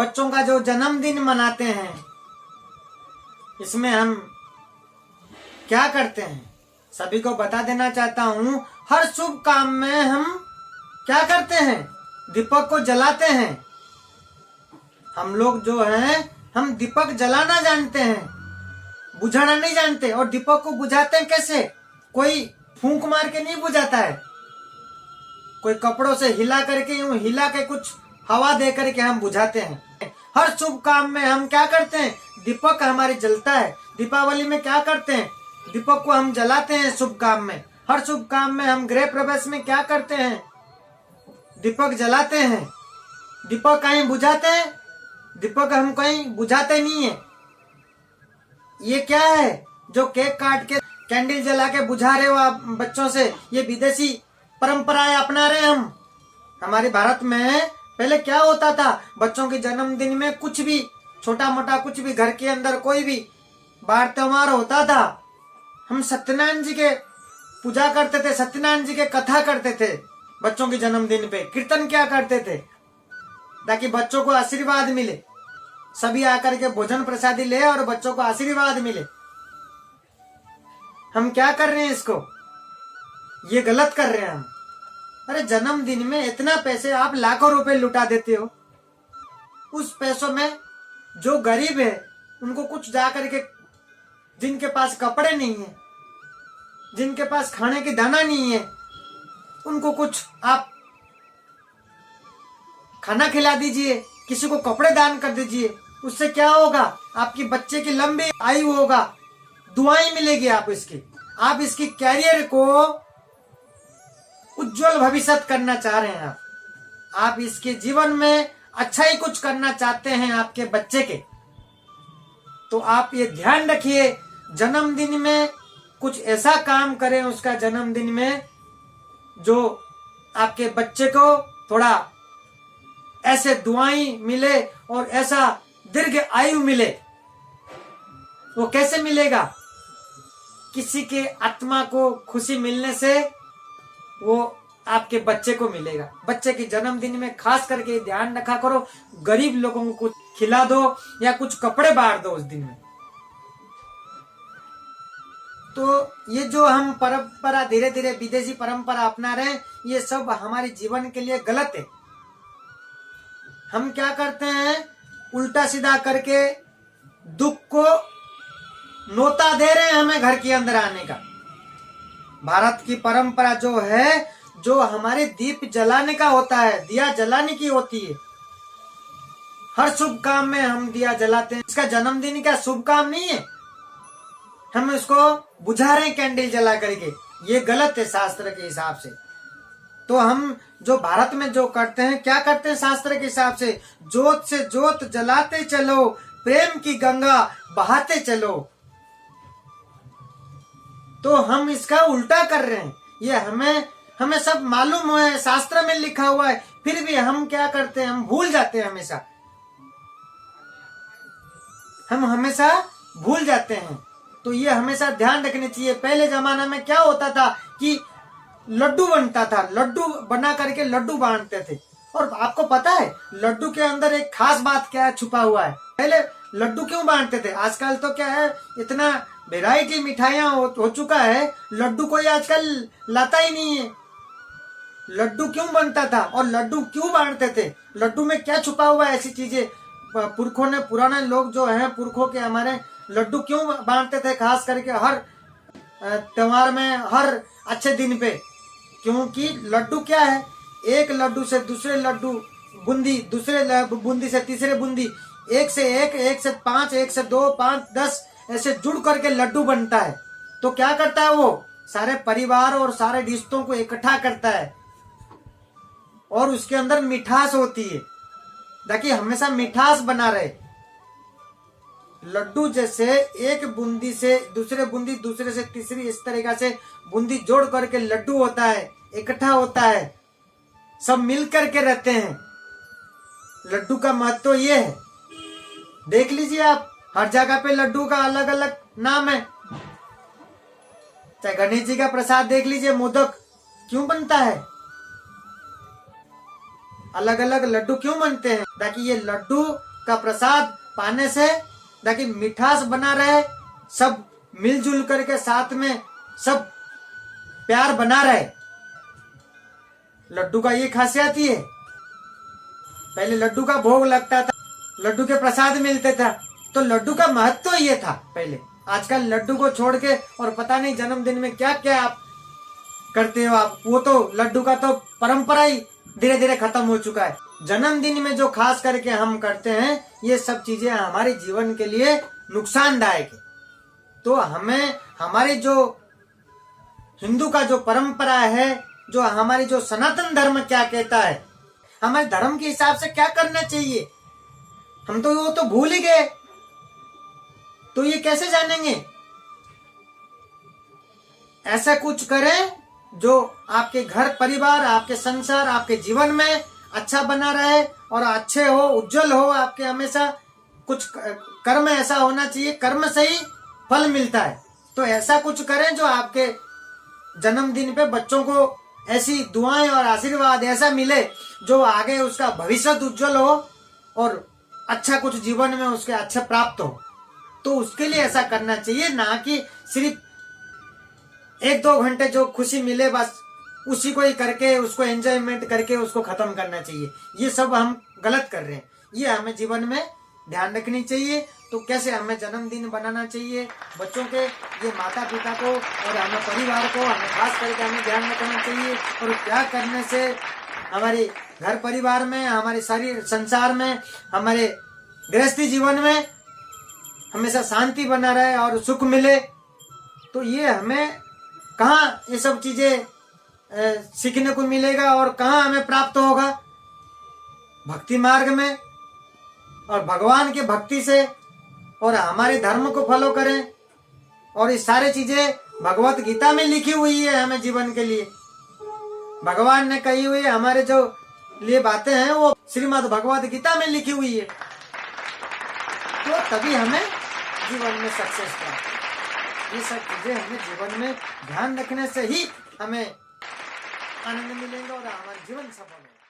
बच्चों का जो जन्मदिन मनाते हैं, इसमें हम क्या करते हैं सभी को बता देना चाहता हूँ। हर शुभ काम में हम क्या करते हैं, दीपक को जलाते हैं। हम लोग जो हैं हम दीपक जलाना जानते हैं, बुझाना नहीं जानते। और दीपक को बुझाते हैं कैसे, कोई फूंक मार के नहीं बुझाता है, कोई कपड़ों से हिला करके, यूं हिला के कुछ हवा दे करके हम बुझाते हैं। हर शुभ काम में हम क्या करते हैं, दीपक हमारी जलता है। दीपावली में क्या करते हैं, दीपक को हम जलाते हैं शुभ काम में। हर शुभ काम में हम गृह प्रवेश में क्या करते हैं, दीपक जलाते हैं। दीपक कहीं बुझाते हैं, दीपक हम कहीं बुझाते नहीं है। ये क्या है जो केक काट के कैंडल जला के बुझा रहे हो आप बच्चों से, ये विदेशी परंपराएं अपना रहे हम। हमारे भारत में पहले क्या होता था, बच्चों के जन्मदिन में कुछ भी छोटा मोटा कुछ भी घर के अंदर कोई भी बार त्योहार होता था, हम सत्यनारायण जी के पूजा करते थे, सत्यनारायण जी के कथा करते थे। बच्चों के जन्मदिन पे कीर्तन क्या करते थे ताकि बच्चों को आशीर्वाद मिले। सभी आकर के भोजन प्रसादी ले और बच्चों को आशीर्वाद मिले। हम क्या कर रहे हैं इसको, ये गलत कर रहे हैं हम। अरे जन्मदिन में इतना पैसे आप लाखों रुपए लुटा देते हो, उस पैसों में जो गरीब है उनको कुछ जा करके, जिनके पास कपड़े नहीं है, जिनके पास खाने की दाना नहीं है, उनको कुछ आप खाना खिला दीजिए, किसी को कपड़े दान कर दीजिए। उससे क्या होगा, आपकी बच्चे की लंबी आयु होगा, दुआएं मिलेगी आप इसकी कैरियर को उज्जवल भविष्य करना चाह रहे हैं आप इसके जीवन में अच्छा ही कुछ करना चाहते हैं आपके बच्चे के। तो आप ये ध्यान रखिए, जन्मदिन में कुछ ऐसा काम करें उसका जन्मदिन में जो आपके बच्चे को थोड़ा ऐसे दुआएं मिले और ऐसा दीर्घ आयु मिले। वो कैसे मिलेगा, किसी के आत्मा को खुशी मिलने से वो आपके बच्चे को मिलेगा। बच्चे के जन्मदिन में खास करके ध्यान रखा करो, गरीब लोगों को कुछ खिला दो या कुछ कपड़े बांट दो उस दिन में। तो ये जो हम परंपरा धीरे धीरे विदेशी परंपरा अपना रहे हैं, ये सब हमारे जीवन के लिए गलत है। हम क्या करते हैं, उल्टा सीधा करके दुख को नोता दे रहे हैं हमें घर के अंदर आने का। भारत की परंपरा जो है, जो हमारे दीप जलाने का होता है, दिया जलाने की होती है। हर शुभ काम में हम दिया जलाते हैं। इसका जन्मदिन का शुभ काम नहीं है, हम इसको बुझा रहे हैं कैंडल जला करके। ये गलत है शास्त्र के हिसाब से। तो हम जो भारत में जो करते हैं, क्या करते हैं शास्त्र के हिसाब से, जोत से जोत जलाते चलो, प्रेम की गंगा बहाते चलो। तो हम इसका उल्टा कर रहे हैं। ये हमें सब मालूम है, शास्त्र में लिखा हुआ है, फिर भी हम क्या करते हैं, हम भूल जाते हैं। हम हमेशा भूल जाते हैं। तो ये हमेशा ध्यान रखनी चाहिए। पहले जमाना में क्या होता था कि लड्डू बनता था, लड्डू बना करके लड्डू बांटते थे। और आपको पता है लड्डू के अंदर एक खास बात क्या है, छुपा हुआ है। पहले लड्डू क्यों बांटते थे, आजकल तो क्या है, इतना वैरायटी मिठाइयां हो चुका है, लड्डू कोई आजकल लाता ही नहीं है। लड्डू क्यों बनता था और लड्डू क्यों बांटते थे, लड्डू में क्या छुपा हुआ है, ऐसी चीजें पुरखों ने, पुराने लोग जो हैं पुरखों के हमारे, लड्डू क्यों बांटते थे खास करके हर त्योहार में, हर अच्छे दिन पे। क्योंकि लड्डू क्या है, एक लड्डू से दूसरे लड्डू बूंदी, दूसरे बूंदी से तीसरे बूंदी, एक से 5, 1 से 2, 5, 10 ऐसे जुड़ करके लड्डू बनता है। तो क्या करता है, वो सारे परिवार और सारे रिश्तों को इकट्ठा करता है और उसके अंदर मिठास होती है, ताकि हमेशा मिठास बना रहे। लड्डू जैसे एक बूंदी से दूसरे बूंदी, दूसरे से तीसरी, इस तरीका से बूंदी जोड़ करके लड्डू होता है, इकट्ठा होता है, सब मिल करके रहते हैं। लड्डू का महत्व ये है, देख लीजिए आप, हर जगह पे लड्डू का अलग अलग नाम है। चाहे गणेश जी का प्रसाद देख लीजिए, मोदक क्यों बनता है, अलग अलग लड्डू क्यों बनते हैं, ताकि ये लड्डू का प्रसाद पाने से, ताकि मिठास बना रहे, सब मिलजुल करके साथ में सब प्यार बना रहे। लड्डू का ये खासियत ही है। पहले लड्डू का भोग लगता था, लड्डू के प्रसाद मिलते था, तो लड्डू का महत्व तो ये था पहले। आजकल लड्डू को छोड़ के और पता नहीं जन्मदिन में क्या क्या आप करते हो आप, वो तो लड्डू का तो परंपरा ही धीरे धीरे खत्म हो चुका है। जन्मदिन में जो खास करके हम करते हैं, ये सब चीजें हमारे जीवन के लिए नुकसानदायक है। तो हमें हमारे जो हिंदू का जो परंपरा है, जो हमारी जो सनातन धर्म क्या कहता है, हमारे धर्म के हिसाब से क्या करना चाहिए, हम तो वो तो भूल ही गए। तो ये कैसे जानेंगे? ऐसा कुछ करें जो आपके घर परिवार, आपके संसार, आपके जीवन में अच्छा बना रहे और अच्छे हो, उज्जवल हो। आपके हमेशा कुछ कर्म ऐसा होना चाहिए, कर्म से ही फल मिलता है। तो ऐसा कुछ करें जो आपके जन्मदिन पे बच्चों को ऐसी दुआएं और आशीर्वाद ऐसा मिले जो आगे उसका भविष्य उज्जवल हो और अच्छा कुछ जीवन में उसके अच्छे प्राप्त हो। तो उसके लिए ऐसा करना चाहिए, ना कि सिर्फ 1-2 घंटे जो खुशी मिले बस उसी को ही करके, उसको एंजॉयमेंट करके उसको खत्म करना चाहिए। ये सब हम गलत कर रहे हैं। ये हमें जीवन में ध्यान रखनी चाहिए। तो कैसे हमें जन्मदिन बनाना चाहिए बच्चों के, ये माता पिता को और हमें परिवार को हमें खास करके हमें ध्यान रखना चाहिए। और क्या करने से हमारे घर परिवार में, हमारे शरीर संसार में, हमारे गृहस्थी जीवन में हमेशा शांति बना रहे और सुख मिले। तो ये हमें कहाँ ये सब चीजें सीखने को मिलेगा और कहाँ हमें प्राप्त होगा? भक्ति मार्ग में और भगवान के भक्ति से, और हमारे धर्म को फॉलो करें। और ये सारी चीजें भगवत गीता में लिखी हुई है हमें जीवन के लिए। भगवान ने कही हुई है, हमारे जो लिए बातें हैं वो श्रीमद् भगवत गीता में लिखी हुई है। तो तभी हमें जीवन में सक्सेस प्राप्त। ये सब चीजें हमें जीवन में ध्यान रखने से ही हमें आनंद मिलेगा और हमारा जीवन सफल होगा।